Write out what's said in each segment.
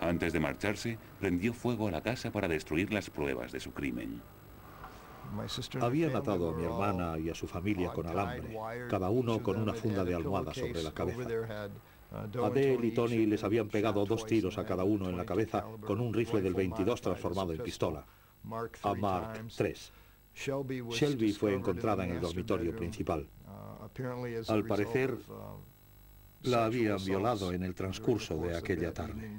Antes de marcharse, prendió fuego a la casa para destruir las pruebas de su crimen. Había atado a mi hermana y a su familia con alambre, cada uno con una funda de almohada sobre la cabeza. Adele y Tony les habían pegado 2 tiros a cada uno en la cabeza con un rifle del 22 transformado en pistola, a Mark III. Shelby fue encontrada en el dormitorio principal. Al parecer, la habían violado en el transcurso de aquella tarde.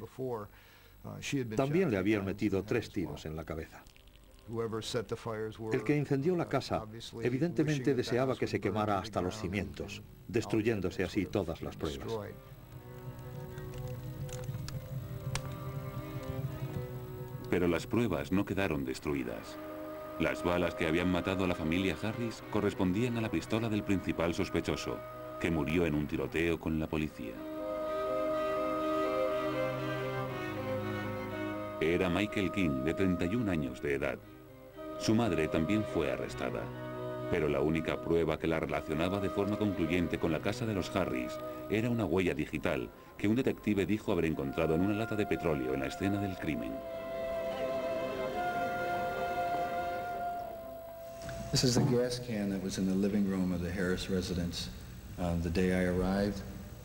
También le habían metido 3 tiros en la cabeza. El que incendió la casa evidentemente deseaba que se quemara hasta los cimientos, destruyéndose así todas las pruebas. Pero las pruebas no quedaron destruidas. Las balas que habían matado a la familia Harris correspondían a la pistola del principal sospechoso, que murió en un tiroteo con la policía. Era Michael King, de 31 años de edad. Su madre también fue arrestada, pero la única prueba que la relacionaba de forma concluyente con la casa de los Harris era una huella digital que un detective dijo haber encontrado en una lata de petróleo en la escena del crimen. This is the gas can that was in the living room of the Harris residence the day I arrived.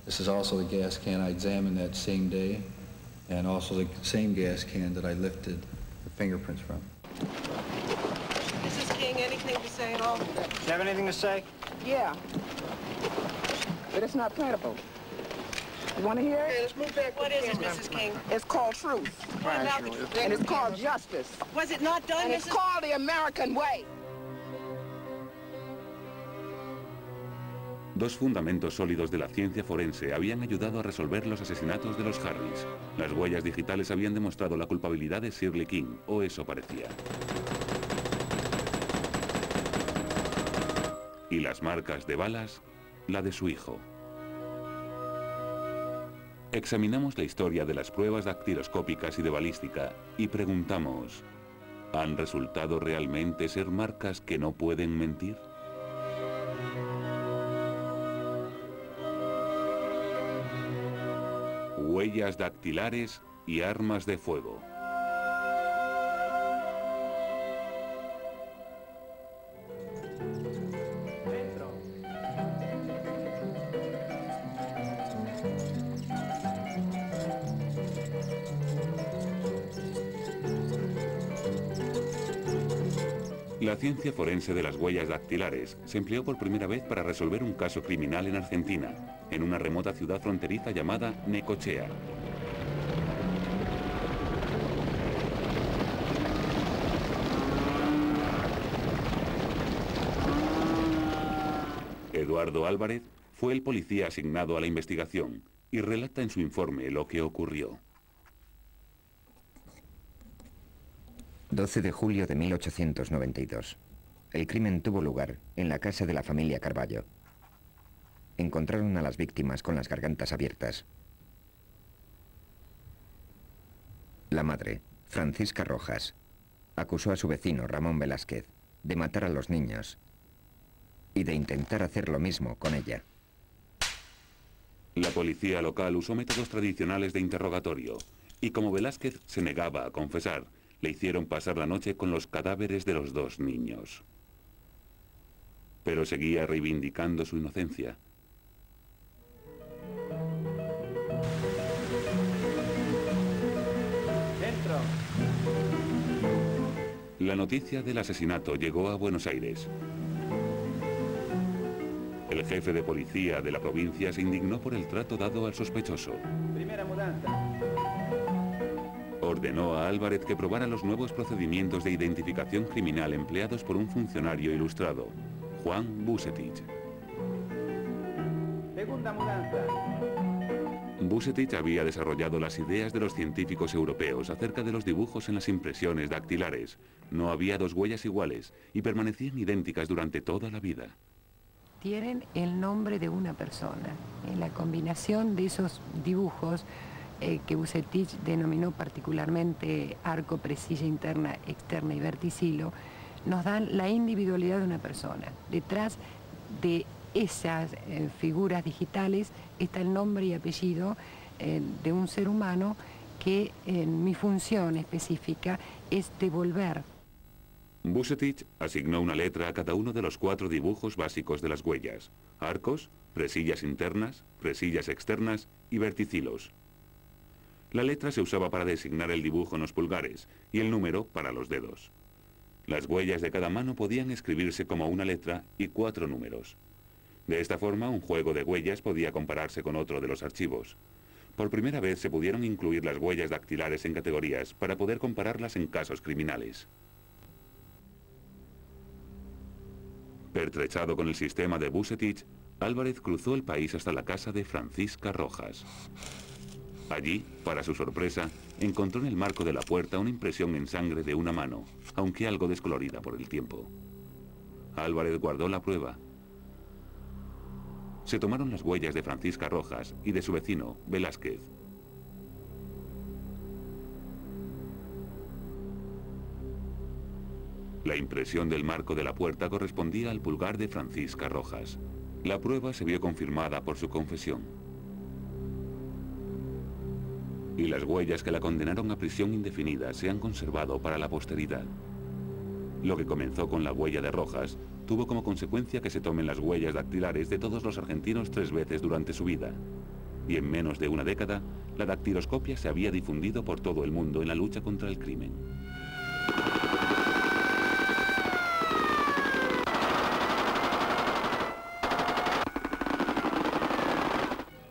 This is also the gas can I examined that same day, and also the same gas can that I lifted the fingerprints from. Mrs. King, anything to say at all? Do you have anything to say? Yeah. But it's not plentiful. You want to hear it? Let's move back. What is it, Mrs. King? It's called truth. And it's called justice. Was it not done, and it's called the American way. 2 fundamentos sólidos de la ciencia forense habían ayudado a resolver los asesinatos de los Harris. Las huellas digitales habían demostrado la culpabilidad de Shirley King, o eso parecía. Y las marcas de balas, la de su hijo. Examinamos la historia de las pruebas dactiloscópicas y de balística y preguntamos, ¿han resultado realmente ser marcas que no pueden mentir? Huellas dactilares y armas de fuego. La ciencia forense de las huellas dactilares se empleó por primera vez para resolver un caso criminal en Argentina, en una remota ciudad fronteriza llamada Necochea. Eduardo Álvarez fue el policía asignado a la investigación y relata en su informe lo que ocurrió. 12 de julio de 1892. El crimen tuvo lugar en la casa de la familia Carballo. Encontraron a las víctimas con las gargantas abiertas. La madre, Francisca Rojas, acusó a su vecino Ramón Velázquez de matar a los niños y de intentar hacer lo mismo con ella. La policía local usó métodos tradicionales de interrogatorio y como Velázquez se negaba a confesar, le hicieron pasar la noche con los cadáveres de los 2 niños. Pero seguía reivindicando su inocencia. Dentro. La noticia del asesinato llegó a Buenos Aires. El jefe de policía de la provincia se indignó por el trato dado al sospechoso. Primera mudanza. Ordenó a Álvarez que probara los nuevos procedimientos de identificación criminal empleados por un funcionario ilustrado, Juan Vucetich. Segunda mudanza. Vucetich había desarrollado las ideas de los científicos europeos acerca de los dibujos en las impresiones dactilares. No había 2 huellas iguales y permanecían idénticas durante toda la vida. Tienen el nombre de una persona. En la combinación de esos dibujos que Vucetich denominó particularmente arco, presilla interna, externa y verticilo, nos dan la individualidad de una persona. Detrás de esas figuras digitales está el nombre y apellido de un ser humano que mi función específica es devolver. Vucetich asignó una letra a cada uno de los 4 dibujos básicos de las huellas: arcos, presillas internas, presillas externas y verticilos. La letra se usaba para designar el dibujo en los pulgares y el número para los dedos. Las huellas de cada mano podían escribirse como una letra y 4 números. De esta forma, un juego de huellas podía compararse con otro de los archivos. Por primera vez se pudieron incluir las huellas dactilares en categorías para poder compararlas en casos criminales. Pertrechado con el sistema de Vucetich, Álvarez cruzó el país hasta la casa de Francisca Rojas. Allí, para su sorpresa, encontró en el marco de la puerta una impresión en sangre de una mano, aunque algo descolorida por el tiempo. Álvarez guardó la prueba. Se tomaron las huellas de Francisca Rojas y de su vecino, Velázquez. La impresión del marco de la puerta correspondía al pulgar de Francisca Rojas. La prueba se vio confirmada por su confesión. Y las huellas que la condenaron a prisión indefinida se han conservado para la posteridad. Lo que comenzó con la huella de Rojas tuvo como consecuencia que se tomen las huellas dactilares de todos los argentinos 3 veces durante su vida. Y en menos de una década, la dactiloscopia se había difundido por todo el mundo en la lucha contra el crimen.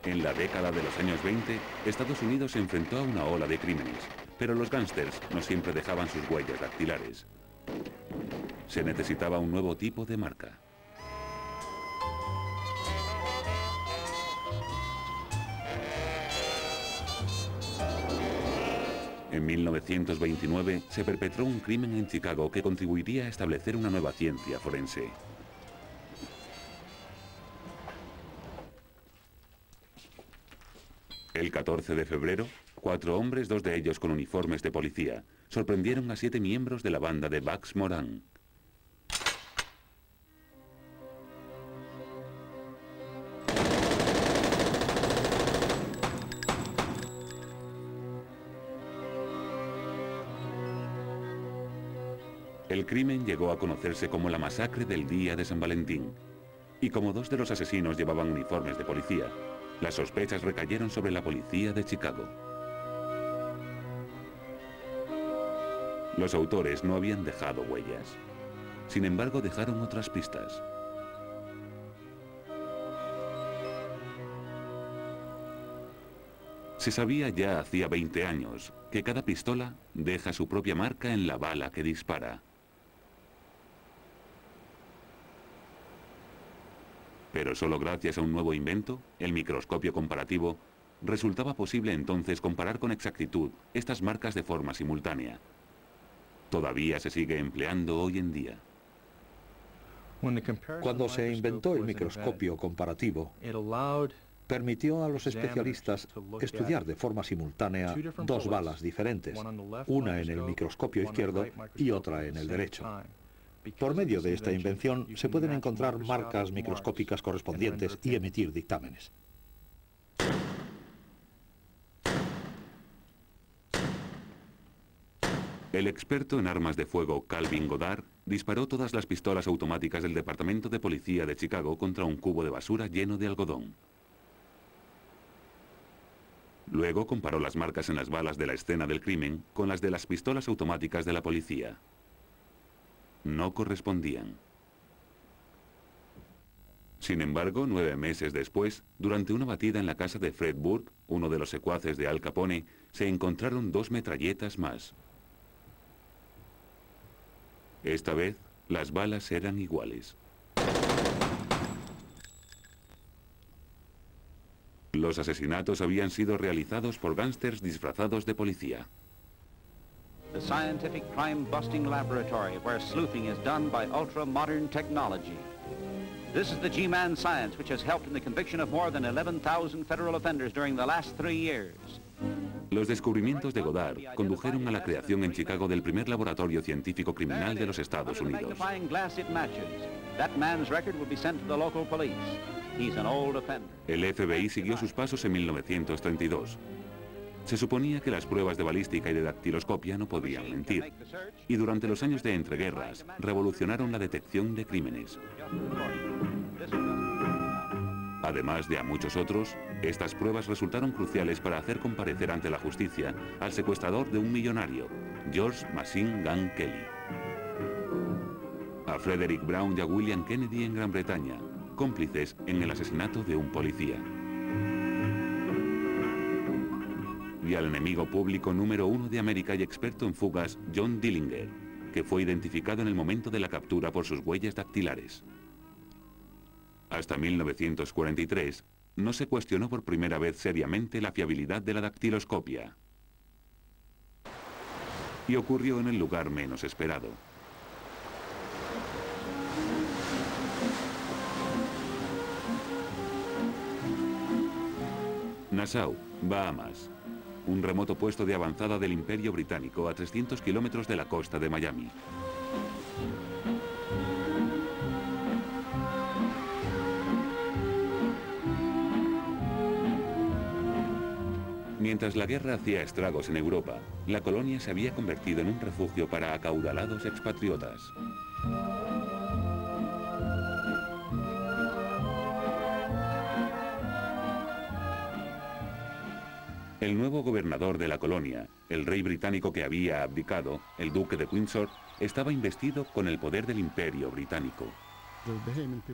En la década de los años 20, Estados Unidos se enfrentó a una ola de crímenes, pero los gángsters no siempre dejaban sus huellas dactilares. Se necesitaba un nuevo tipo de marca. En 1929 se perpetró un crimen en Chicago que contribuiría a establecer una nueva ciencia forense. El 14 de febrero, 4 hombres, 2 de ellos con uniformes de policía, sorprendieron a 7 miembros de la banda de Bugs Moran. El crimen llegó a conocerse como la masacre del día de San Valentín. Y como 2 de los asesinos llevaban uniformes de policía, las sospechas recayeron sobre la policía de Chicago. Los autores no habían dejado huellas. Sin embargo, dejaron otras pistas. Se sabía ya hacía 20 años que cada pistola deja su propia marca en la bala que dispara. Pero solo gracias a un nuevo invento, el microscopio comparativo, resultaba posible entonces comparar con exactitud estas marcas de forma simultánea. Todavía se sigue empleando hoy en día. Cuando se inventó el microscopio comparativo, permitió a los especialistas estudiar de forma simultánea 2 balas diferentes, una en el microscopio izquierdo y otra en el derecho. Por medio de esta invención se pueden encontrar marcas microscópicas correspondientes y emitir dictámenes. El experto en armas de fuego Calvin Goddard disparó todas las pistolas automáticas del Departamento de Policía de Chicago contra un cubo de basura lleno de algodón. Luego comparó las marcas en las balas de la escena del crimen con las de las pistolas automáticas de la policía. No correspondían. Sin embargo, 9 meses después, durante una batida en la casa de Fred Burke, uno de los secuaces de Al Capone, se encontraron 2 metralletas más. Esta vez, las balas eran iguales. Los asesinatos habían sido realizados por gángsters disfrazados de policía. The scientific crime-busting laboratory where sleuthing is done by ultra-modern technology. This is the G-Man science which has helped in the conviction of more than 11,000 federal offenders during the last 3 years. Los descubrimientos de Goddard condujeron a la creación en Chicago del primer laboratorio científico criminal de los Estados Unidos. El FBI siguió sus pasos en 1932. Se suponía que las pruebas de balística y de dactiloscopia no podían mentir, y durante los años de entreguerras revolucionaron la detección de crímenes. Además de a muchos otros, estas pruebas resultaron cruciales para hacer comparecer ante la justicia al secuestrador de un millonario, George Machine Gun Kelly. A Frederick Brown y a William Kennedy en Gran Bretaña, cómplices en el asesinato de un policía. Y al enemigo público número 1 de América y experto en fugas, John Dillinger, que fue identificado en el momento de la captura por sus huellas dactilares. Hasta 1943, no se cuestionó por primera vez seriamente la fiabilidad de la dactiloscopia. Y ocurrió en el lugar menos esperado. Nassau, Bahamas. Un remoto puesto de avanzada del Imperio Británico a 300 kilómetros de la costa de Miami. Mientras la guerra hacía estragos en Europa, la colonia se había convertido en un refugio para acaudalados expatriotas. El nuevo gobernador de la colonia, el rey británico que había abdicado, el duque de Windsor, estaba investido con el poder del Imperio Británico.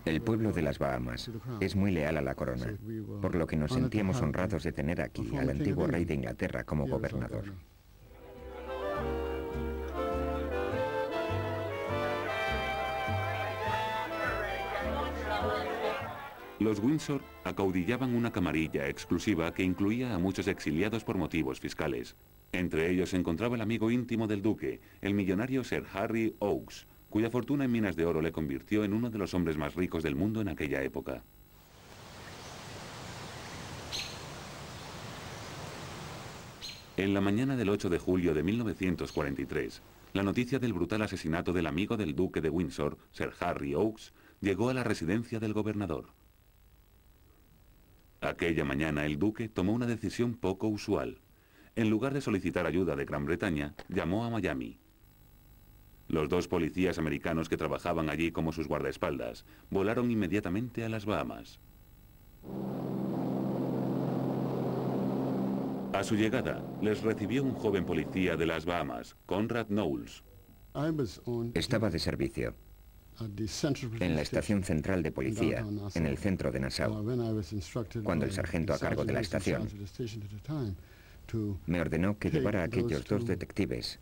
El pueblo de las Bahamas es muy leal a la corona, por lo que nos sentíamos honrados de tener aquí al antiguo rey de Inglaterra como gobernador. Los Windsor acaudillaban una camarilla exclusiva que incluía a muchos exiliados por motivos fiscales. Entre ellos se encontraba el amigo íntimo del duque, el millonario Sir Harry Oakes, cuya fortuna en minas de oro le convirtió en uno de los hombres más ricos del mundo en aquella época. En la mañana del 8 de julio de 1943, la noticia del brutal asesinato del amigo del duque de Windsor, Sir Harry Oakes, llegó a la residencia del gobernador. Aquella mañana el duque tomó una decisión poco usual. En lugar de solicitar ayuda de Gran Bretaña, llamó a Miami. Los dos policías americanos que trabajaban allí como sus guardaespaldas volaron inmediatamente a las Bahamas. A su llegada, les recibió un joven policía de las Bahamas, Conrad Knowles. Estaba de servicio en la estación central de policía, en el centro de Nassau, cuando el sargento a cargo de la estación me ordenó que llevara a aquellos dos detectives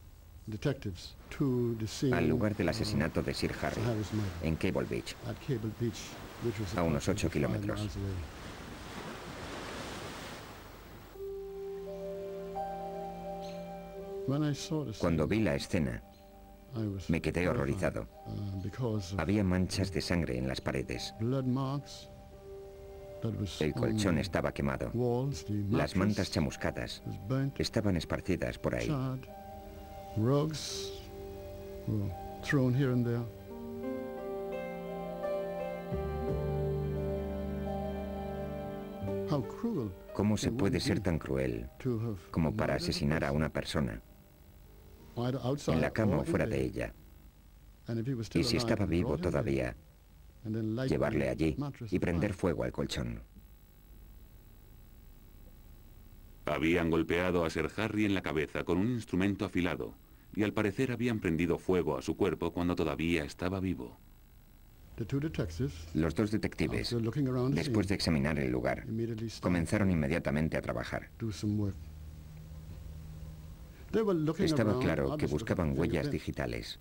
al lugar del asesinato de Sir Harry, en Cable Beach, a unos 8 kilómetros. Cuando vi la escena, me quedé horrorizado. Había manchas de sangre en las paredes. El colchón estaba quemado. Las mantas chamuscadas estaban esparcidas por ahí. ¿Cómo se puede ser tan cruel como para asesinar a una persona? En la cama o fuera de ella. Y si estaba vivo todavía, llevarle allí y prender fuego al colchón. Habían golpeado a Sir Harry en la cabeza con un instrumento afilado y al parecer habían prendido fuego a su cuerpo cuando todavía estaba vivo. Los dos detectives, después de examinar el lugar, comenzaron inmediatamente a trabajar. Estaba claro que buscaban huellas digitales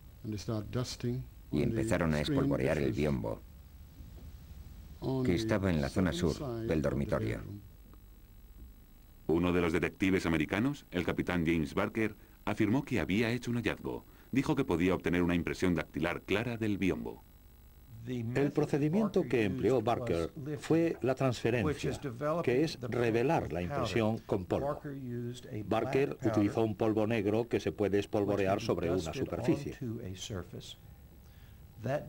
y empezaron a espolvorear el biombo, que estaba en la zona sur del dormitorio. Uno de los detectives americanos, el capitán James Barker, afirmó que había hecho un hallazgo. Dijo que podía obtener una impresión dactilar clara del biombo. El procedimiento que empleó Barker fue la transferencia, que es revelar la impresión con polvo. Barker utilizó un polvo negro que se puede espolvorear sobre una superficie.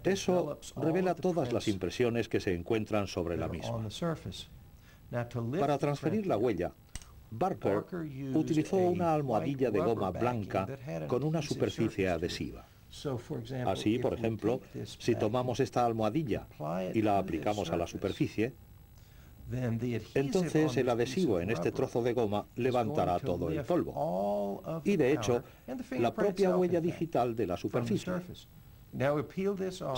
Eso revela todas las impresiones que se encuentran sobre la misma. Para transferir la huella, Barker utilizó una almohadilla de goma blanca con una superficie adhesiva. Así, por ejemplo, si tomamos esta almohadilla y la aplicamos a la superficie, entonces el adhesivo en este trozo de goma levantará todo el polvo y, de hecho, la propia huella digital de la superficie.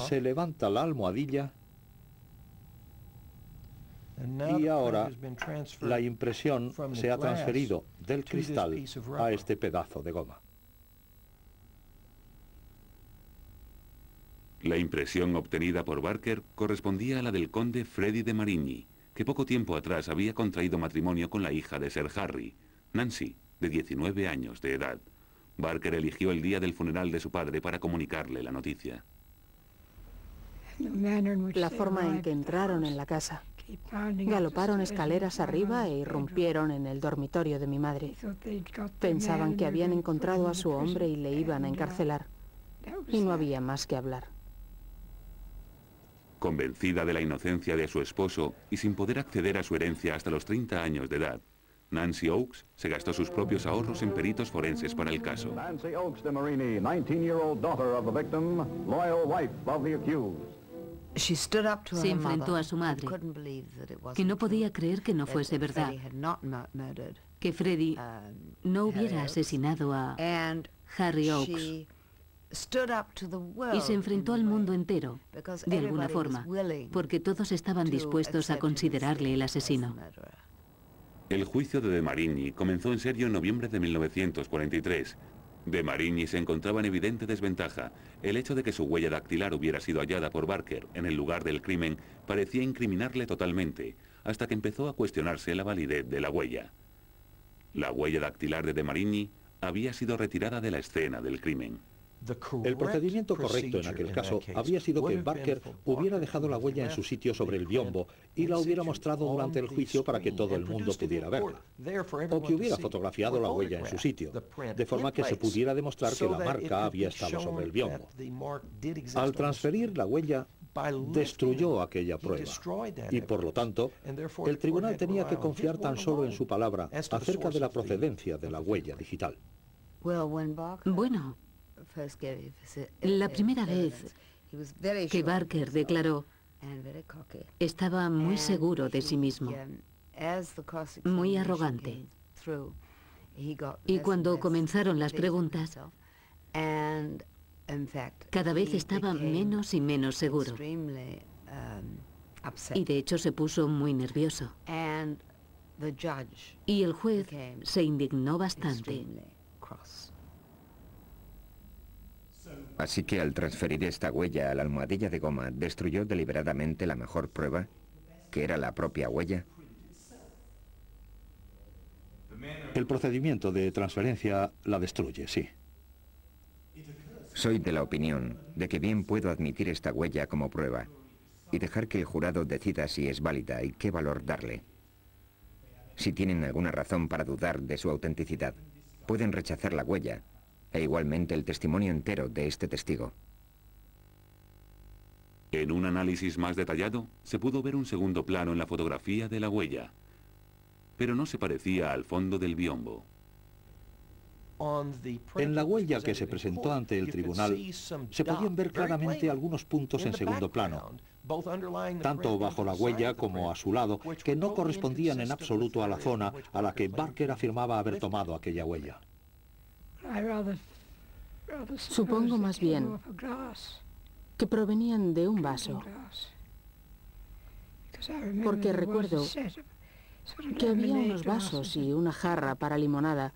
Se levanta la almohadilla y ahora la impresión se ha transferido del cristal a este pedazo de goma. La impresión obtenida por Barker correspondía a la del conde Freddy de Marigny, que poco tiempo atrás había contraído matrimonio con la hija de Sir Harry, Nancy, de 19 años de edad. Barker eligió el día del funeral de su padre para comunicarle la noticia. La forma en que entraron en la casa. Galoparon escaleras arriba e irrumpieron en el dormitorio de mi madre. Pensaban que habían encontrado a su hombre y le iban a encarcelar. Y no había más que hablar. Convencida de la inocencia de su esposo y sin poder acceder a su herencia hasta los 30 años de edad, Nancy Oakes se gastó sus propios ahorros en peritos forenses para el caso. Nancy Oakes de Marigny, 19-year-old daughter of the victim, loyal wife of the accused. Se enfrentó a su madre, que no podía creer que no fuese verdad, que Freddy no hubiera asesinado a Harry Oakes. Y se enfrentó al mundo entero, de alguna forma, porque todos estaban dispuestos a considerarle el asesino. El juicio de Marigny comenzó en serio en noviembre de 1943. De Marigny se encontraba en evidente desventaja. El hecho de que su huella dactilar hubiera sido hallada por Barker en el lugar del crimen parecía incriminarle totalmente, hasta que empezó a cuestionarse la validez de la huella. La huella dactilar de Marigny había sido retirada de la escena del crimen. El procedimiento correcto en aquel caso habría sido que Barker hubiera dejado la huella en su sitio sobre el biombo y la hubiera mostrado durante el juicio para que todo el mundo pudiera verla, o que hubiera fotografiado la huella en su sitio, de forma que se pudiera demostrar que la marca había estado sobre el biombo. Al transferir la huella, destruyó aquella prueba y, por lo tanto, el tribunal tenía que confiar tan solo en su palabra acerca de la procedencia de la huella digital. Bueno, la primera vez que Barker declaró, estaba muy seguro de sí mismo, muy arrogante. Y cuando comenzaron las preguntas, cada vez estaba menos y menos seguro. Y de hecho se puso muy nervioso. Y el juez se indignó bastante. Así que al transferir esta huella a la almohadilla de goma, destruyó deliberadamente la mejor prueba, que era la propia huella. El procedimiento de transferencia la destruye, sí. Soy de la opinión de que bien puedo admitir esta huella como prueba y dejar que el jurado decida si es válida y qué valor darle. Si tienen alguna razón para dudar de su autenticidad, pueden rechazar la huella e igualmente el testimonio entero de este testigo. En un análisis más detallado, se pudo ver un segundo plano en la fotografía de la huella, pero no se parecía al fondo del biombo. En la huella que se presentó ante el tribunal, se podían ver claramente algunos puntos en segundo plano, tanto bajo la huella como a su lado, que no correspondían en absoluto a la zona a la que Barker afirmaba haber tomado aquella huella. Supongo más bien que provenían de un vaso, porque recuerdo que había unos vasos y una jarra para limonada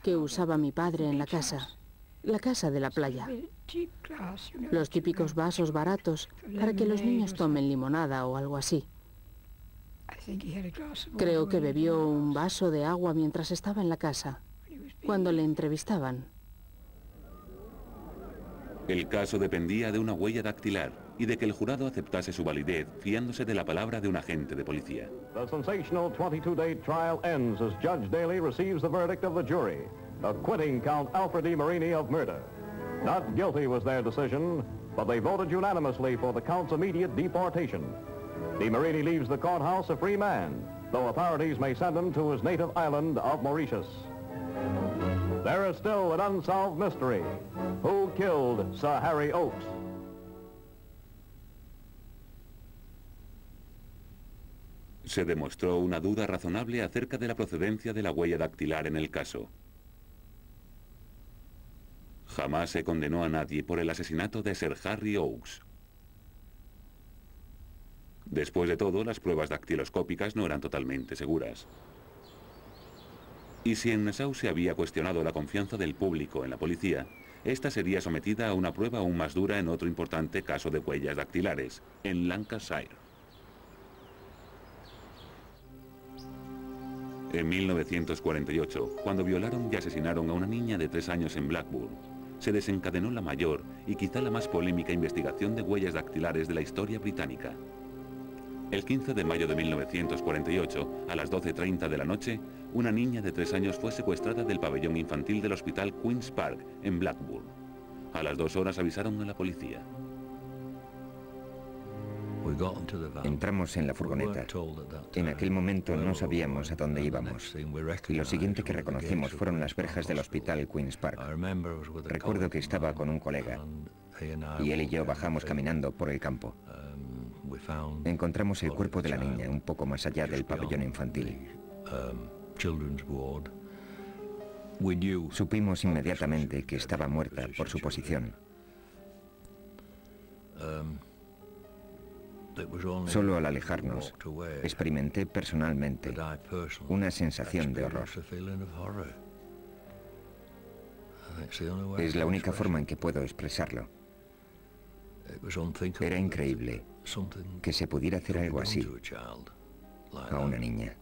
que usaba mi padre en la casa de la playa. Los típicos vasos baratos para que los niños tomen limonada o algo así. Creo que bebió un vaso de agua mientras estaba en la casa, cuando le entrevistaban. El caso dependía de una huella dactilar y de que el jurado aceptase su validez fiándose de la palabra de un agente de policía. The sensational 22-day trial ends as Judge Daly receives the verdict of the jury, acquitting Count Alfred E. Marigny of murder. Not guilty was their decision, but they voted unanimously for the Count's immediate deportation. De Marigny leaves the courthouse a free man, though authorities may send him to his native island of Mauritius. There is still an unsolved mystery. Who killed Sir Harry Oakes? Se demostró una duda razonable acerca de la procedencia de la huella dactilar en el caso. Jamás se condenó a nadie por el asesinato de Sir Harry Oakes. Después de todo, las pruebas dactiloscópicas no eran totalmente seguras. Y si en Nassau se había cuestionado la confianza del público en la policía, esta sería sometida a una prueba aún más dura en otro importante caso de huellas dactilares, en Lancashire. En 1948, cuando violaron y asesinaron a una niña de 3 años en Blackburn, se desencadenó la mayor y quizá la más polémica investigación de huellas dactilares de la historia británica. El 15 de mayo de 1948, a las 12:30 de la noche, una niña de 3 años fue secuestrada del pabellón infantil del hospital Queen's Park, en Blackburn. A las 2 horas avisaron a la policía. Entramos en la furgoneta. En aquel momento no sabíamos a dónde íbamos. Y lo siguiente que reconocimos fueron las verjas del hospital Queen's Park. Recuerdo que estaba con un colega, y él y yo bajamos caminando por el campo. Encontramos el cuerpo de la niña un poco más allá del pabellón infantil. Supimos inmediatamente que estaba muerta por su posición. Solo al alejarnos, experimenté personalmente una sensación de horror. Es la única forma en que puedo expresarlo. Era increíble que se pudiera hacer algo así a una niña.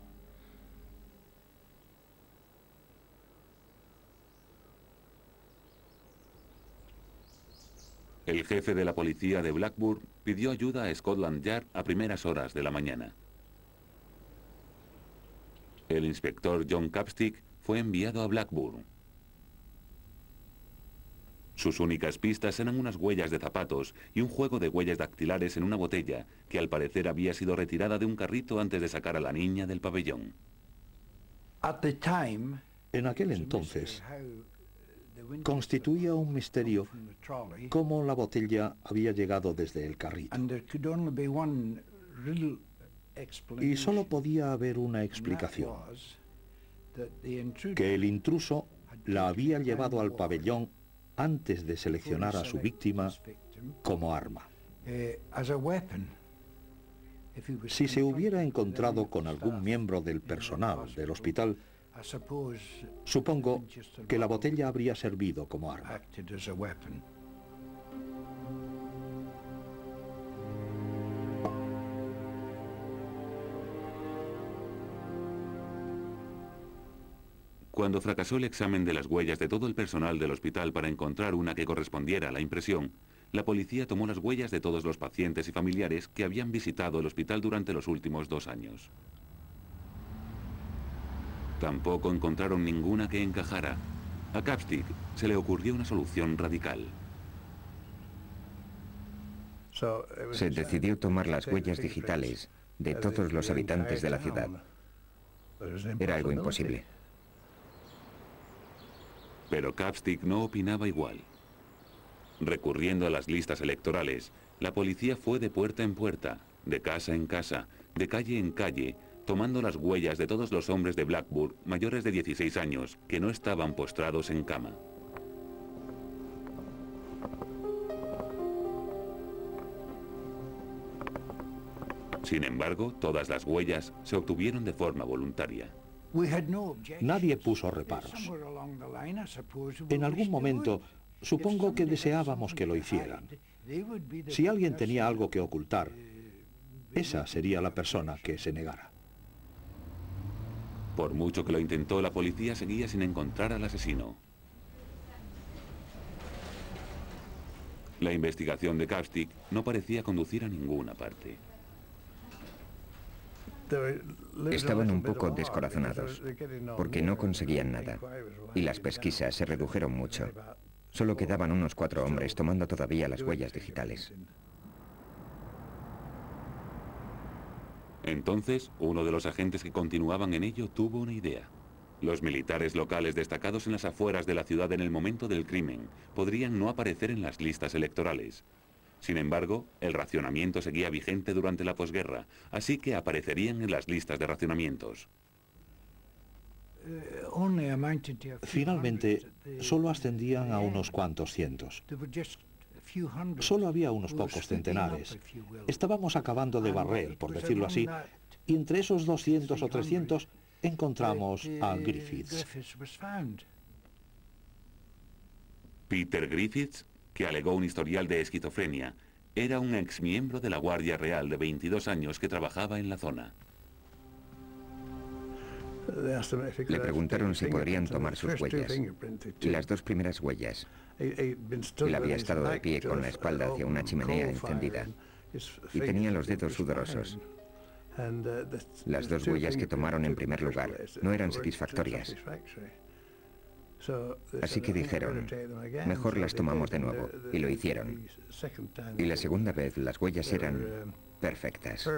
El jefe de la policía de Blackburn pidió ayuda a Scotland Yard a primeras horas de la mañana. El inspector John Capstick fue enviado a Blackburn. Sus únicas pistas eran unas huellas de zapatos y un juego de huellas dactilares en una botella que al parecer había sido retirada de un carrito antes de sacar a la niña del pabellón. En aquel entonces, constituía un misterio cómo la botella había llegado desde el carrito. Y solo podía haber una explicación: que el intruso la había llevado al pabellón antes de seleccionar a su víctima como arma. Si se hubiera encontrado con algún miembro del personal del hospital, supongo que la botella habría servido como arma. Cuando fracasó el examen de las huellas de todo el personal del hospital para encontrar una que correspondiera a la impresión, la policía tomó las huellas de todos los pacientes y familiares que habían visitado el hospital durante los últimos 2 años. Tampoco encontraron ninguna que encajara. A Capstick se le ocurrió una solución radical. Se decidió tomar las huellas digitales de todos los habitantes de la ciudad. Era algo imposible. Pero Capstick no opinaba igual. Recurriendo a las listas electorales, la policía fue de puerta en puerta, de casa en casa, de calle en calle, tomando las huellas de todos los hombres de Blackburn mayores de 16 años que no estaban postrados en cama. Sin embargo, todas las huellas se obtuvieron de forma voluntaria. Nadie puso reparos. En algún momento, supongo que deseábamos que lo hicieran. Si alguien tenía algo que ocultar, esa sería la persona que se negara. Por mucho que lo intentó, la policía seguía sin encontrar al asesino. La investigación de Capstick no parecía conducir a ninguna parte. Estaban un poco descorazonados, porque no conseguían nada, y las pesquisas se redujeron mucho. Solo quedaban unos 4 hombres tomando todavía las huellas digitales. Entonces, uno de los agentes que continuaban en ello tuvo una idea. Los militares locales destacados en las afueras de la ciudad en el momento del crimen podrían no aparecer en las listas electorales. Sin embargo, el racionamiento seguía vigente durante la posguerra, así que aparecerían en las listas de racionamientos. Finalmente, solo ascendían a unos cuantos cientos. Solo había unos pocos centenares. Estábamos acabando de barrer, por decirlo así, y entre esos 200 o 300 encontramos a Griffiths. Peter Griffiths, que alegó un historial de esquizofrenia, era un exmiembro de la Guardia Real de 22 años que trabajaba en la zona. Le preguntaron si podrían tomar sus huellas. Y las dos primeras huellas. Él había estado de pie con la espalda hacia una chimenea encendida y tenía los dedos sudorosos. Las dos huellas que tomaron en primer lugar no eran satisfactorias. Así que dijeron, mejor las tomamos de nuevo, y lo hicieron. Y la segunda vez las huellas eran perfectas.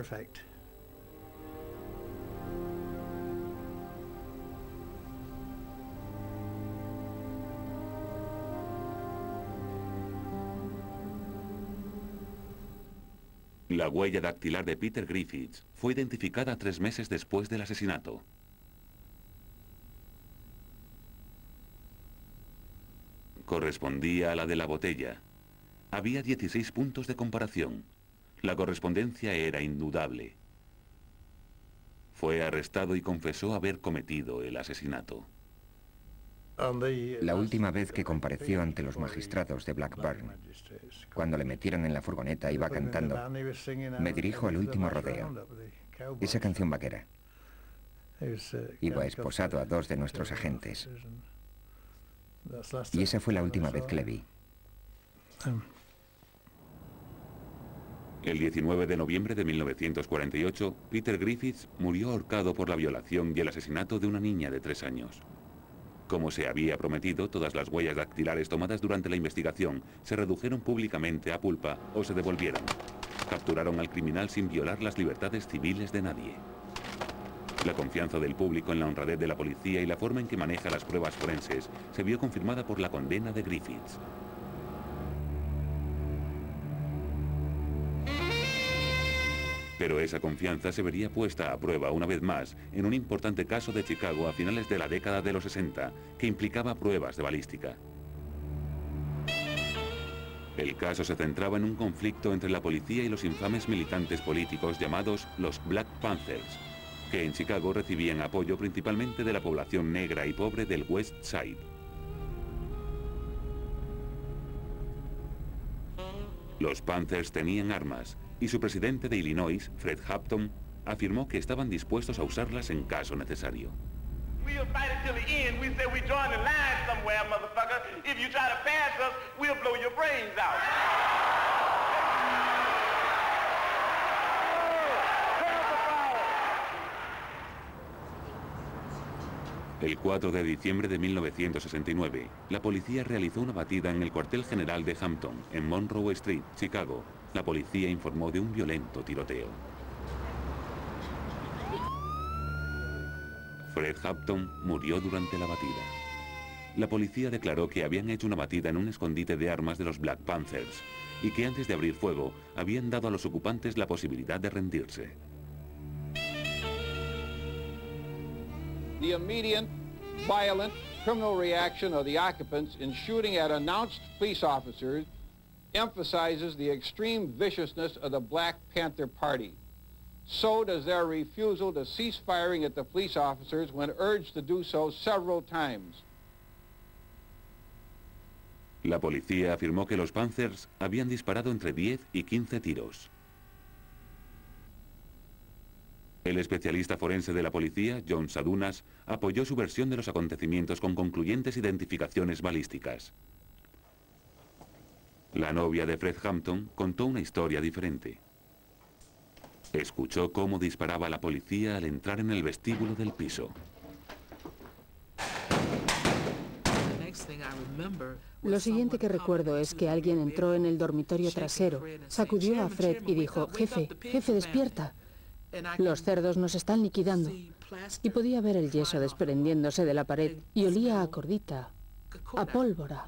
La huella dactilar de Peter Griffiths fue identificada 3 meses después del asesinato. Correspondía a la de la botella. Había 16 puntos de comparación. La correspondencia era indudable. Fue arrestado y confesó haber cometido el asesinato. La última vez que compareció ante los magistrados de Blackburn, cuando le metieron en la furgoneta, iba cantando "Me dirijo al último rodeo", esa canción vaquera. Iba esposado a 2 de nuestros agentes. Y esa fue la última vez que le vi. El 19 de noviembre de 1948, Peter Griffiths murió ahorcado por la violación y el asesinato de una niña de 3 años. Como se había prometido, todas las huellas dactilares tomadas durante la investigación se redujeron públicamente a pulpa o se devolvieron. Capturaron al criminal sin violar las libertades civiles de nadie. La confianza del público en la honradez de la policía y la forma en que maneja las pruebas forenses se vio confirmada por la condena de Griffiths. Pero esa confianza se vería puesta a prueba una vez más en un importante caso de Chicago a finales de la década de los 60, que implicaba pruebas de balística. El caso se centraba en un conflicto entre la policía y los infames militantes políticos llamados los Black Panthers, que en Chicago recibían apoyo principalmente de la población negra y pobre del West Side. Los Panthers tenían armas, y su presidente de Illinois, Fred Hampton, afirmó que estaban dispuestos a usarlas en caso necesario. El 4 de diciembre de 1969, la policía realizó una batida en el cuartel general de Hampton, en Monroe Street, Chicago. La policía informó de un violento tiroteo. Fred Hampton murió durante la batida. La policía declaró que habían hecho una batida en un escondite de armas de los Black Panthers y que antes de abrir fuego habían dado a los ocupantes la posibilidad de rendirse. The immediate, violent, criminal reaction of the occupants in shooting at announced police officers emphasizes the extreme viciousness of the Black Panther Party. So does their refusal to cease firing at the police officers when urged to do so several times. La policía afirmó que los Panthers habían disparado entre 10 y 15 tiros. El especialista forense de la policía, John Sadunas, apoyó su versión de los acontecimientos con concluyentes identificaciones balísticas. La novia de Fred Hampton contó una historia diferente. Escuchó cómo disparaba la policía al entrar en el vestíbulo del piso. Lo siguiente que recuerdo es que alguien entró en el dormitorio trasero, sacudió a Fred y dijo, jefe, despierta. Los cerdos nos están liquidando. Y podía ver el yeso desprendiéndose de la pared y olía a cordita, a pólvora.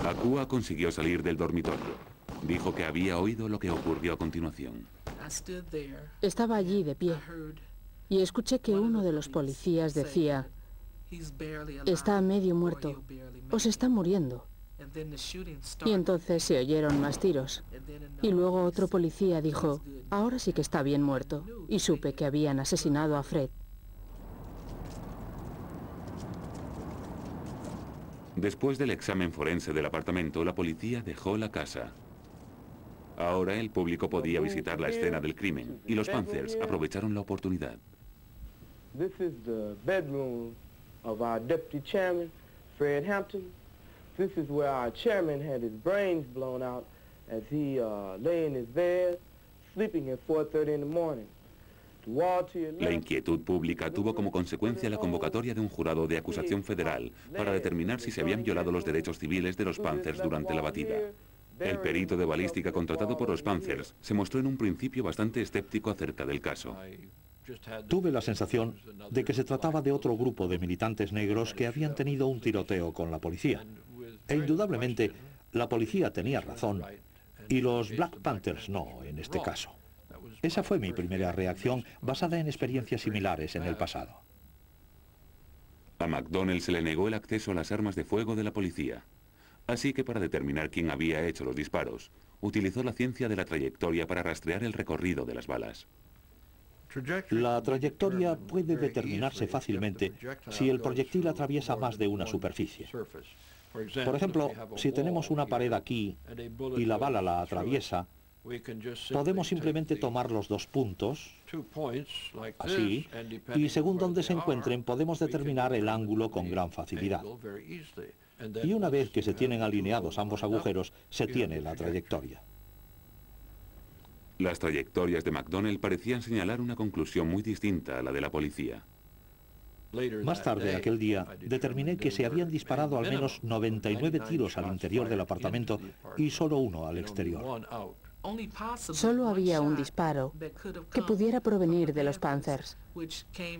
Akua consiguió salir del dormitorio. Dijo que había oído lo que ocurrió a continuación. Estaba allí de pie y escuché que uno de los policías decía: está medio muerto o se está muriendo. Y entonces se oyeron más tiros. Y luego otro policía dijo: ahora sí que está bien muerto. Y supe que habían asesinado a Fred. Después del examen forense del apartamento, la policía dejó la casa. Ahora el público podía visitar la escena del crimen y los Panthers aprovecharon la oportunidad. This is the bedroom of our deputy chairman, Fred Hampton. This is where our chairman had his brains blown out as he lay in his bed, sleeping at 4:30 in the morning. La inquietud pública tuvo como consecuencia la convocatoria de un jurado de acusación federal para determinar si se habían violado los derechos civiles de los Panthers durante la batida. El perito de balística contratado por los Panthers se mostró en un principio bastante escéptico acerca del caso. Tuve la sensación de que se trataba de otro grupo de militantes negros que habían tenido un tiroteo con la policía. E indudablemente, la policía tenía razón y los Black Panthers no, en este caso. Esa fue mi primera reacción, basada en experiencias similares en el pasado. A McDonnell se le negó el acceso a las armas de fuego de la policía. Así que para determinar quién había hecho los disparos, utilizó la ciencia de la trayectoria para rastrear el recorrido de las balas. La trayectoria puede determinarse fácilmente si el proyectil atraviesa más de una superficie. Por ejemplo, si tenemos una pared aquí y la bala la atraviesa, podemos simplemente tomar los dos puntos, así, y según donde se encuentren podemos determinar el ángulo con gran facilidad. Y una vez que se tienen alineados ambos agujeros, se tiene la trayectoria. Las trayectorias de McDonnell parecían señalar una conclusión muy distinta a la de la policía. Más tarde aquel día, determiné que se habían disparado al menos 99 tiros al interior del apartamento y solo uno al exterior. Solo había un disparo que pudiera provenir de los Panthers,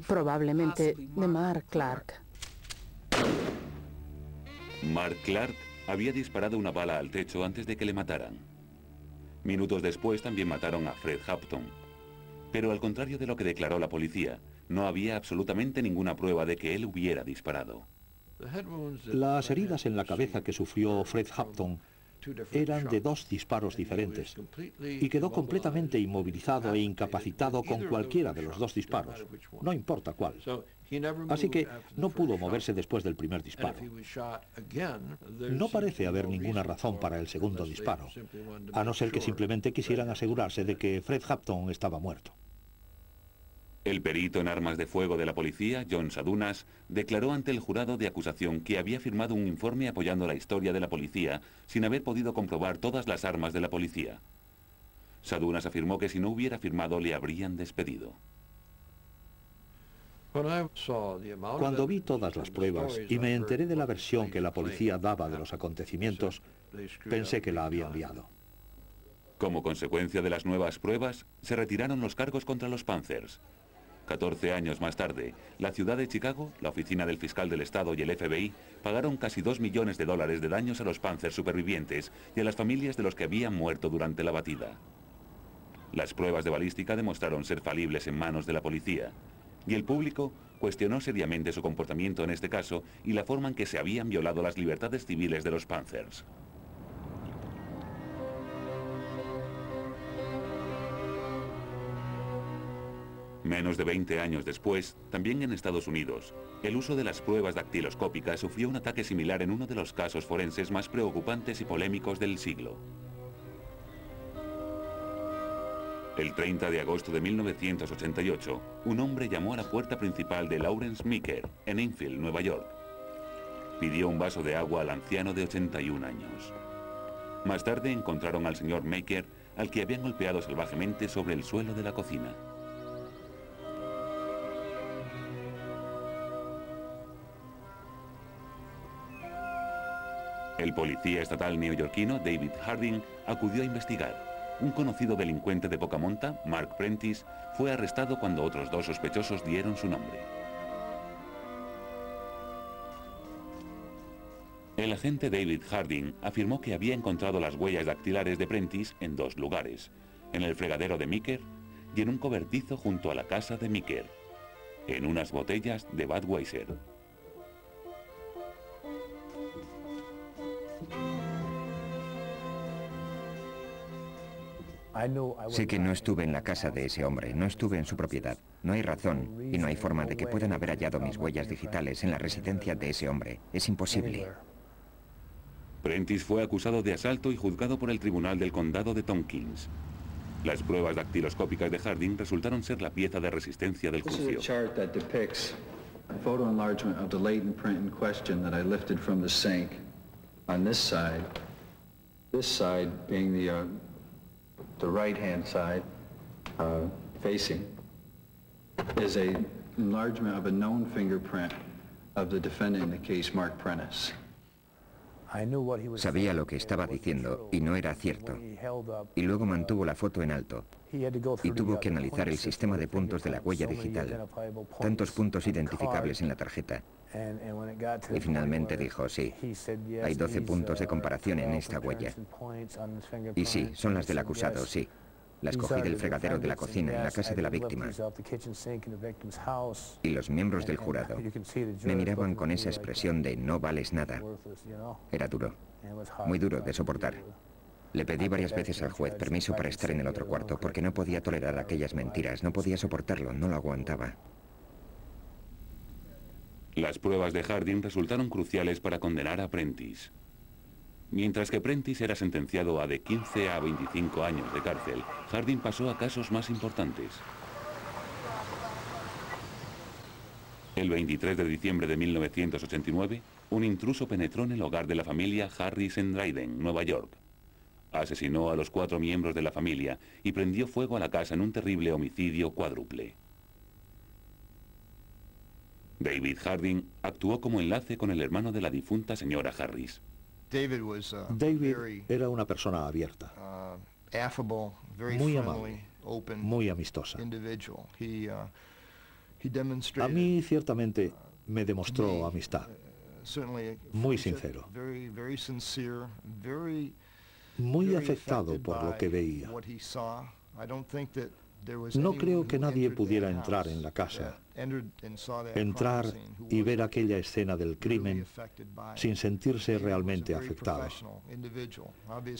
probablemente de Mark Clark. Mark Clark había disparado una bala al techo antes de que le mataran. Minutos después también mataron a Fred Hampton. Pero al contrario de lo que declaró la policía, no había absolutamente ninguna prueba de que él hubiera disparado. Las heridas en la cabeza que sufrió Fred Hampton eran de dos disparos diferentes y quedó completamente inmovilizado e incapacitado con cualquiera de los dos disparos, no importa cuál. Así que no pudo moverse después del primer disparo. No parece haber ninguna razón para el segundo disparo, a no ser que simplemente quisieran asegurarse de que Fred Hampton estaba muerto. El perito en armas de fuego de la policía, John Sadunas, declaró ante el jurado de acusación que había firmado un informe apoyando la historia de la policía sin haber podido comprobar todas las armas de la policía. Sadunas afirmó que si no hubiera firmado le habrían despedido. Cuando vi todas las pruebas y me enteré de la versión que la policía daba de los acontecimientos, pensé que la había enviado. Como consecuencia de las nuevas pruebas, se retiraron los cargos contra los Panthers. 14 años más tarde, la ciudad de Chicago, la oficina del fiscal del estado y el FBI pagaron casi $2 millones de daños a los Panthers supervivientes y a las familias de los que habían muerto durante la batida. Las pruebas de balística demostraron ser falibles en manos de la policía, y el público cuestionó seriamente su comportamiento en este caso y la forma en que se habían violado las libertades civiles de los Panthers. Menos de 20 años después, también en Estados Unidos, el uso de las pruebas dactiloscópicas sufrió un ataque similar en uno de los casos forenses más preocupantes y polémicos del siglo. El 30 de agosto de 1988, un hombre llamó a la puerta principal de Lawrence Meeker, en Enfield, Nueva York. Pidió un vaso de agua al anciano de 81 años. Más tarde encontraron al señor Meeker, al que habían golpeado salvajemente sobre el suelo de la cocina. El policía estatal neoyorquino David Harding acudió a investigar. un conocido delincuente de poca monta, Mark Prentice, fue arrestado cuando otros 2 sospechosos dieron su nombre. El agente David Harding afirmó que había encontrado las huellas dactilares de Prentice en 2 lugares, en el fregadero de Meeker y en un cobertizo junto a la casa de Meeker, en unas botellas de Budweiser. Sé que no estuve en la casa de ese hombre, no estuve en su propiedad. No hay razón y no hay forma de que puedan haber hallado mis huellas digitales en la residencia de ese hombre. Es imposible. Prentice fue acusado de asalto y juzgado por el Tribunal del Condado de Tompkins. Las pruebas dactiloscópicas de Harding resultaron ser la pieza de resistencia del juicio. This is a chart that depicts a photo enlargement of the latent print in question that I lifted from the sink on this side being the right-hand side facing, is a enlargement of a known fingerprint of the defendant in the case, Mark Prentice. Sabía lo que estaba diciendo y no era cierto. Y luego mantuvo la foto en alto y tuvo que analizar el sistema de puntos de la huella digital. Tantos puntos identificables en la tarjeta. Y finalmente dijo, sí, hay 12 puntos de comparación en esta huella. Y sí, son las del acusado, sí. Las cogí del fregadero de la cocina en la casa de la víctima. Y los miembros del jurado me miraban con esa expresión de no vales nada. Era duro, muy duro de soportar. Le pedí varias veces al juez permiso para estar en el otro cuarto porque no podía tolerar aquellas mentiras, no podía soportarlo, no lo aguantaba. Las pruebas de Harding resultaron cruciales para condenar a Prentice. Mientras que Prentice era sentenciado a de 15 a 25 años de cárcel, Harding pasó a casos más importantes. El 23 de diciembre de 1989, un intruso penetró en el hogar de la familia Harris en Dryden, Nueva York. Asesinó a los 4 miembros de la familia y prendió fuego a la casa en un terrible homicidio cuádruple. David Harding actuó como enlace con el hermano de la difunta señora Harris. David era una persona abierta, muy amable, muy amistosa. A mí ciertamente me demostró amistad, muy sincero, muy afectado por lo que veía. No creo que nadie pudiera entrar en la casa, entrar y ver aquella escena del crimen sin sentirse realmente afectado.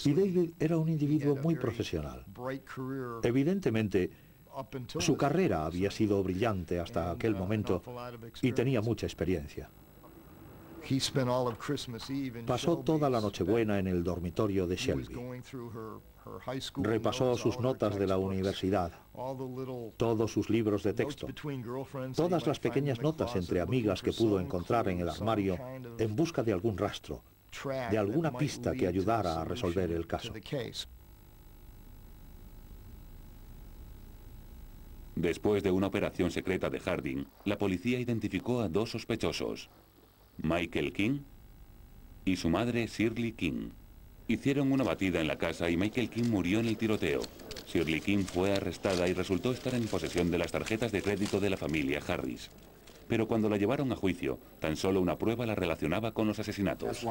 Y David era un individuo muy profesional. Evidentemente, su carrera había sido brillante hasta aquel momento y tenía mucha experiencia. Pasó toda la Nochebuena en el dormitorio de Shelby. Repasó sus notas de la universidad, todos sus libros de texto, todas las pequeñas notas entre amigas que pudo encontrar en el armario en busca de algún rastro, de alguna pista que ayudara a resolver el caso. Después de una operación secreta de Harding, la policía identificó a 2 sospechosos, Michael King y su madre Shirley King. Hicieron una batida en la casa y Michael King murió en el tiroteo. Shirley King fue arrestada y resultó estar en posesión de las tarjetas de crédito de la familia Harris. Pero cuando la llevaron a juicio, tan solo una prueba la relacionaba con los asesinatos.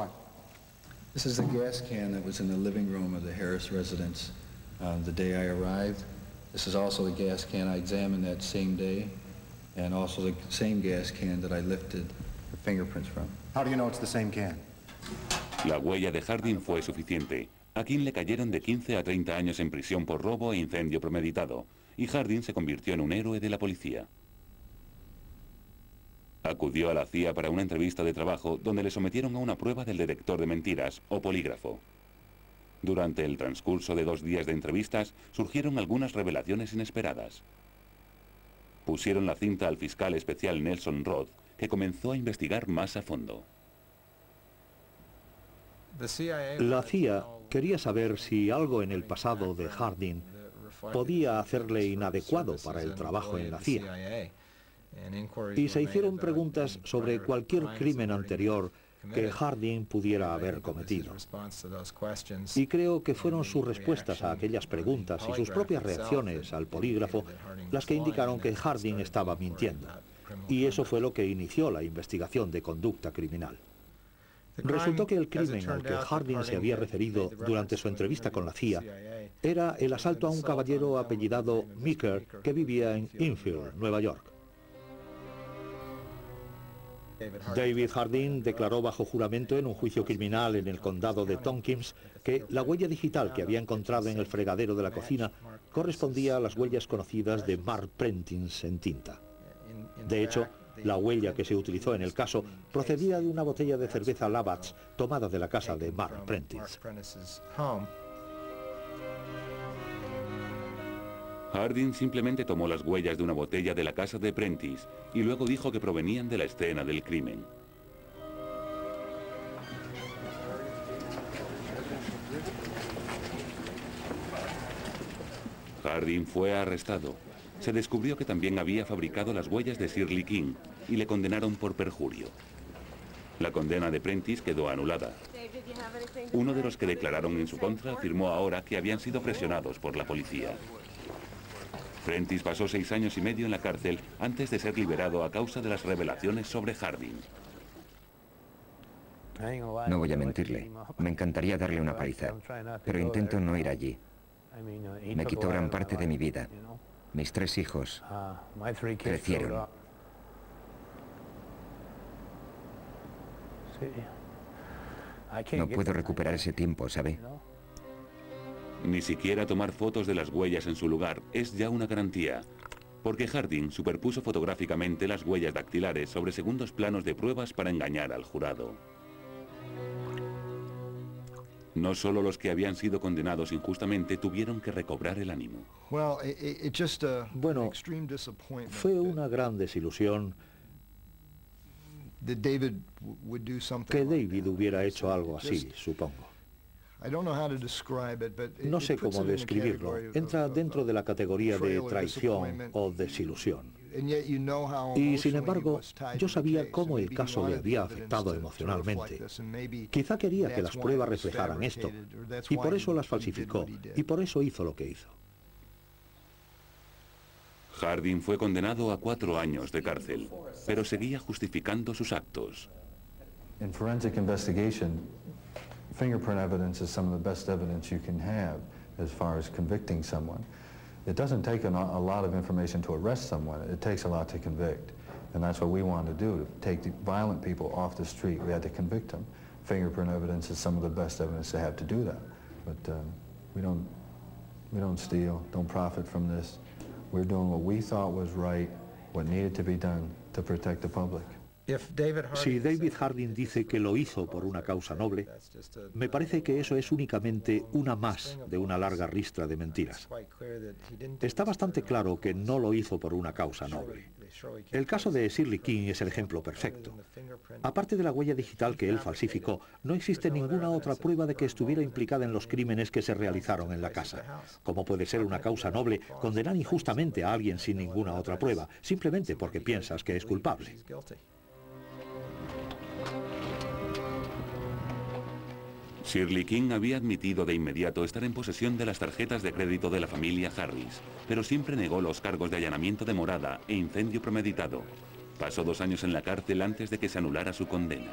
This is the gas can that was in the living room of the Harris residence the day I arrived. This is also the gas can I examined that same day, and also the same gas can that I lifted the fingerprints from. How do you know it's the same can? La huella de Harding fue suficiente. A King le cayeron de 15 a 30 años en prisión por robo e incendio premeditado, y Harding se convirtió en un héroe de la policía. Acudió a la CIA para una entrevista de trabajo donde le sometieron a una prueba del detector de mentiras o polígrafo. Durante el transcurso de 2 días de entrevistas surgieron algunas revelaciones inesperadas. Pusieron la cinta al fiscal especial Nelson Roth, que comenzó a investigar más a fondo. La CIA quería saber si algo en el pasado de Harding podía hacerle inadecuado para el trabajo en la CIA. Y se hicieron preguntas sobre cualquier crimen anterior que Harding pudiera haber cometido. Y creo que fueron sus respuestas a aquellas preguntas y sus propias reacciones al polígrafo las que indicaron que Harding estaba mintiendo. Y eso fue lo que inició la investigación de conducta criminal. Resultó que el crimen al que Harding se había referido durante su entrevista con la CIA era el asalto a un caballero apellidado Meeker que vivía en Enfield, Nueva York. David Harding declaró bajo juramento en un juicio criminal en el condado de Tompkins que la huella digital que había encontrado en el fregadero de la cocina correspondía a las huellas conocidas de Mark Prentice en tinta. De hecho, la huella que se utilizó en el caso procedía de una botella de cerveza Labatt's tomada de la casa de Mark Prentice. Harding simplemente tomó las huellas de una botella de la casa de Prentice y luego dijo que provenían de la escena del crimen. Harding fue arrestado. Se descubrió que también había fabricado las huellas de Shirley King y le condenaron por perjurio. La condena de Prentice quedó anulada. Uno de los que declararon en su contra afirmó ahora que habían sido presionados por la policía. Prentice pasó 6 años y medio en la cárcel antes de ser liberado a causa de las revelaciones sobre Harding. No voy a mentirle. Me encantaría darle una paliza, pero intento no ir allí. Me quitó gran parte de mi vida. Mis 3 hijos crecieron. No puedo recuperar ese tiempo, ¿sabe? Ni siquiera tomar fotos de las huellas en su lugar es ya una garantía, porque Harding superpuso fotográficamente las huellas dactilares sobre segundos planos de pruebas para engañar al jurado. No solo los que habían sido condenados injustamente tuvieron que recobrar el ánimo. Bueno, fue una gran desilusión que David hubiera hecho algo así, supongo. No sé cómo describirlo. Entra dentro de la categoría de traición o desilusión. Y sin embargo, yo sabía cómo el caso le había afectado emocionalmente. Quizá quería que las pruebas reflejaran esto, y por eso las falsificó, y por eso hizo lo que hizo. Harding fue condenado a 4 años de cárcel, pero seguía justificando sus actos. In forensic investigation, fingerprint evidence is some of the best evidence you can have as far as convicting someone. It doesn't take a lot of information to arrest someone. It takes a lot to convict. And that's what we wanted to do, to take the violent people off the street. We had to convict them. Fingerprint evidence is some of the best evidence to have to do that. But we don't steal, don't profit from this. We're doing what we thought was right, what needed to be done to protect the public. Si David Harding dice que lo hizo por una causa noble, me parece que eso es únicamente una más de una larga ristra de mentiras. Está bastante claro que no lo hizo por una causa noble. El caso de Shirley King es el ejemplo perfecto. Aparte de la huella digital que él falsificó, no existe ninguna otra prueba de que estuviera implicada en los crímenes que se realizaron en la casa. ¿Cómo puede ser una causa noble condenar injustamente a alguien sin ninguna otra prueba, simplemente porque piensas que es culpable? Shirley King había admitido de inmediato estar en posesión de las tarjetas de crédito de la familia Harris, pero siempre negó los cargos de allanamiento de morada e incendio premeditado. Pasó 2 años en la cárcel antes de que se anulara su condena.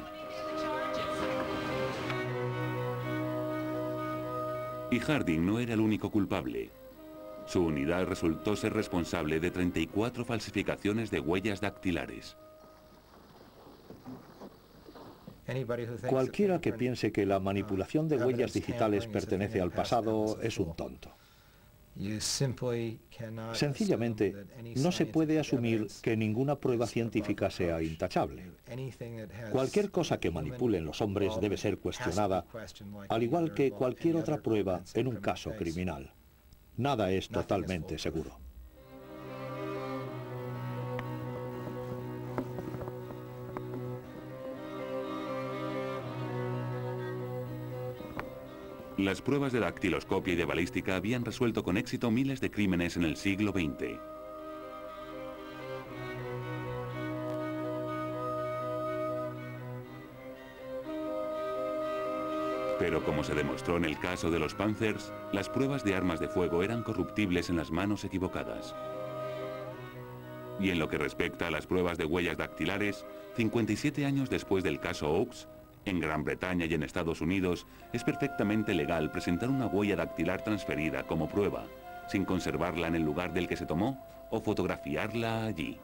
Y Harding no era el único culpable. Su unidad resultó ser responsable de 34 falsificaciones de huellas dactilares. Cualquiera que piense que la manipulación de huellas digitales pertenece al pasado es un tonto. Sencillamente, no se puede asumir que ninguna prueba científica sea intachable. Cualquier cosa que manipulen los hombres debe ser cuestionada, al igual que cualquier otra prueba en un caso criminal. Nada es totalmente seguro. Las pruebas de dactiloscopia y de balística habían resuelto con éxito miles de crímenes en el siglo XX. Pero como se demostró en el caso de los Panzers, las pruebas de armas de fuego eran corruptibles en las manos equivocadas. Y en lo que respecta a las pruebas de huellas dactilares, 57 años después del caso Oaks, en Gran Bretaña y en Estados Unidos, es perfectamente legal presentar una huella dactilar transferida como prueba, sin conservarla en el lugar del que se tomó o fotografiarla allí.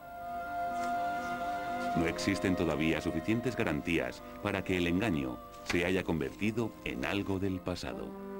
No existen todavía suficientes garantías para que el engaño se haya convertido en algo del pasado.